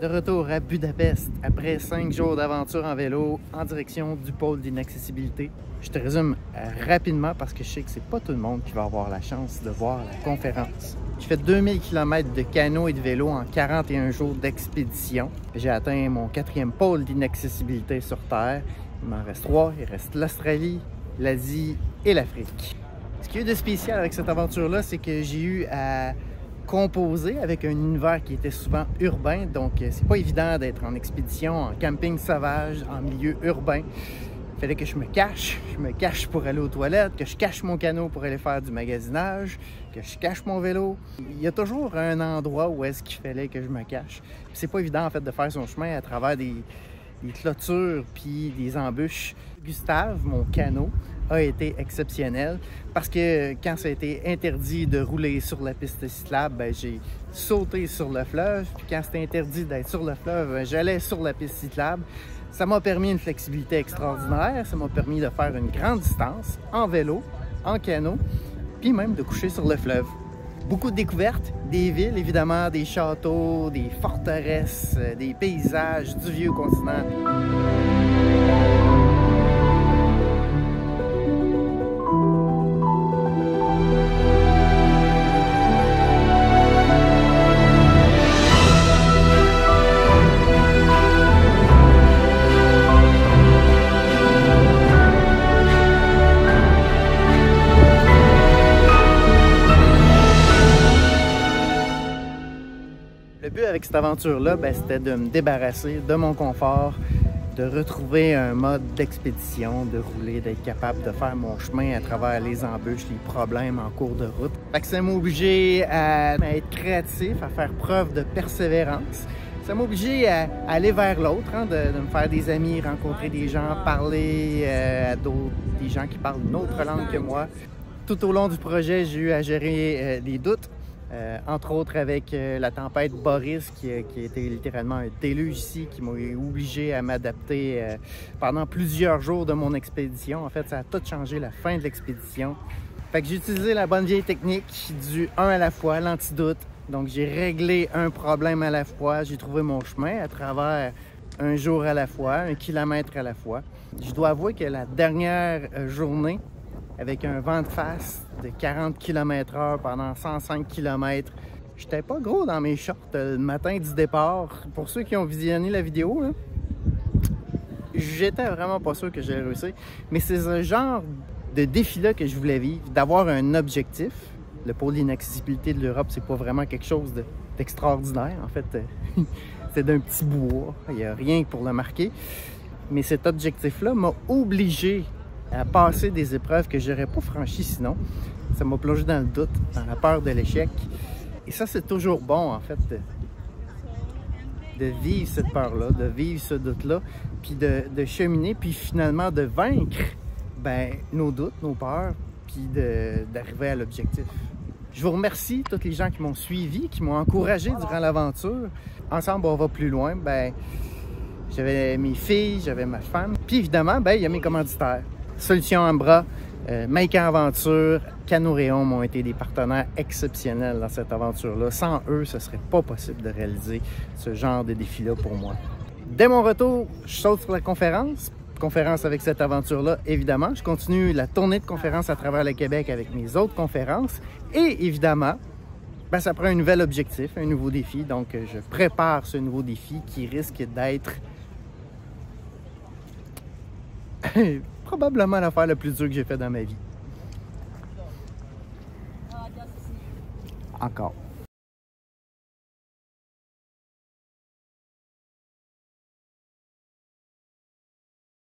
De retour à Budapest, après 5 jours d'aventure en vélo en direction du pôle d'inaccessibilité. Je te résume rapidement parce que je sais que c'est pas tout le monde qui va avoir la chance de voir la conférence. J'ai fait 2000 km de canot et de vélo en 41 jours d'expédition. J'ai atteint mon 4e pôle d'inaccessibilité sur Terre. Il m'en reste 3. Il reste l'Australie, l'Asie et l'Afrique. Ce qui est de spécial avec cette aventure-là, c'est que j'ai eu à composé avec un univers qui était souvent urbain, donc c'est pas évident d'être en expédition, en camping sauvage, en milieu urbain. Il fallait que je me cache pour aller aux toilettes, que je cache mon canot pour aller faire du magasinage, que je cache mon vélo. Il y a toujours un endroit où est-ce qu'il fallait que je me cache. C'est pas évident en fait de faire son chemin à travers des clôtures puis des embûches. Gustave, mon canot, a été exceptionnel parce que quand ça a été interdit de rouler sur la piste cyclable, ben, j'ai sauté sur le fleuve. Puis quand c'était interdit d'être sur le fleuve, ben, j'allais sur la piste cyclable. Ça m'a permis une flexibilité extraordinaire. Ça m'a permis de faire une grande distance en vélo, en canot, puis même de coucher sur le fleuve. Beaucoup de découvertes, des villes évidemment, des châteaux, des forteresses, des paysages du vieux continent. Le but avec cette aventure-là, ben, c'était de me débarrasser de mon confort, de retrouver un mode d'expédition, de rouler, d'être capable de faire mon chemin à travers les embûches, les problèmes en cours de route. Fait que ça m'a obligé à être créatif, à faire preuve de persévérance. Ça m'a obligé à aller vers l'autre, hein, de me faire des amis, rencontrer des gens, parler à des gens qui parlent une autre langue que moi. Tout au long du projet, j'ai eu à gérer des doutes. Entre autres avec la tempête Boris qui a été littéralement un déluge ici, qui m'a obligé à m'adapter pendant plusieurs jours de mon expédition. En fait, ça a tout changé la fin de l'expédition. Fait que j'ai utilisé la bonne vieille technique du un à la fois, l'antidoute. Donc j'ai réglé un problème à la fois, j'ai trouvé mon chemin à travers un jour à la fois, 1 kilomètre à la fois. Je dois avouer que la dernière journée, avec un vent de face de 40 km/h pendant 105 km. J'étais pas gros dans mes shorts le matin du départ. Pour ceux qui ont visionné la vidéo, j'étais vraiment pas sûr que j'allais réussir. Mais c'est ce genre de défi-là que je voulais vivre, d'avoir un objectif. Le pôle d'inaccessibilité de l'Europe, c'est pas vraiment quelque chose d'extraordinaire. En fait, c'est d'un petit bois. Il n'y a rien pour le marquer. Mais cet objectif-là m'a obligé à passer des épreuves que je n'aurais pas franchies sinon. Ça m'a plongé dans le doute, dans la peur de l'échec. Et ça, c'est toujours bon, en fait, de vivre cette peur-là, de vivre ce doute-là, puis de cheminer, puis finalement de vaincre nos doutes, nos peurs, puis d'arriver à l'objectif. Je vous remercie, tous les gens qui m'ont suivi, qui m'ont encouragé durant l'aventure. Ensemble, on va plus loin. J'avais mes filles, j'avais ma femme, puis évidemment, il y a mes commanditaires. Solutions Ambra, Maïka Aventure, Canoréon m'ont été des partenaires exceptionnels dans cette aventure-là. Sans eux, ce ne serait pas possible de réaliser ce genre de défi-là pour moi. Dès mon retour, je saute sur la conférence avec cette aventure-là, évidemment. Je continue la tournée de conférences à travers le Québec avec mes autres conférences. Et évidemment, ça prend un nouvel objectif, un nouveau défi. Donc, je prépare ce nouveau défi qui risque d'être probablement l'affaire la plus dure que j'ai faite dans ma vie. Encore.